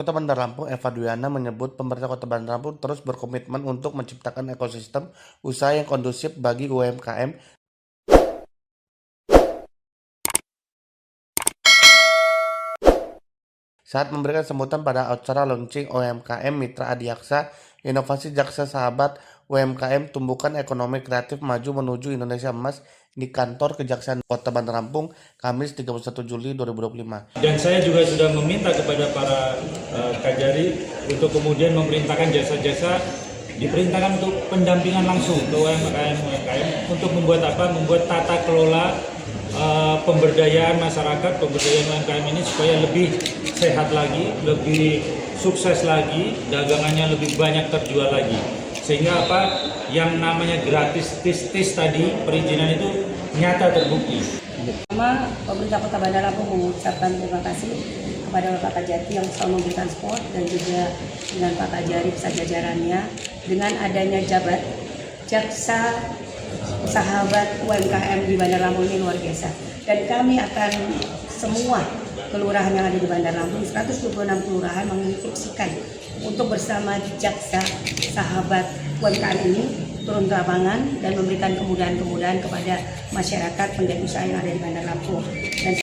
Kota Bandar Lampung, Eva Duyana menyebut pemerintah Kota Bandar Lampung terus berkomitmen untuk menciptakan ekosistem usaha yang kondusif bagi UMKM saat memberikan sambutan pada acara launching UMKM Mitra Adiaksa, inovasi Jaksa Sahabat UMKM tumbuhkan ekonomi kreatif maju menuju Indonesia Emas di kantor Kejaksaan Kota Bandar Lampung, Kamis 31 Juli 2025. Dan saya juga sudah meminta kepada para Kajari untuk kemudian memerintahkan jasa-jasa, diperintahkan untuk pendampingan langsung ke UMKM untuk membuat apa? Membuat tata kelola pemberdayaan masyarakat, pemberdayaan UMKM ini supaya lebih sehat lagi, lebih sukses lagi, dagangannya lebih banyak terjual lagi. Sehingga apa? Yang namanya gratis tis tadi, perizinan itu nyata terbukti. Pertama, pemerintah Kota Bandar Lampung mengucapkan terima kasih kepada Bapak Kajati yang selalu memberikan support dan juga dengan Pak Kajari beserta jajarannya dengan adanya jabat Jaksa Sahabat UMKM di Bandar Lampung ini luar biasa. Dan kami akan semua kelurahan yang ada di Bandar Lampung, 126 kelurahan menginstruksikan untuk bersama Jaksa Sahabat UMKM ini turun ke lapangan dan memberikan kemudahan-kemudahan kepada masyarakat penggiat usaha yang ada di Bandar Lampung. Dan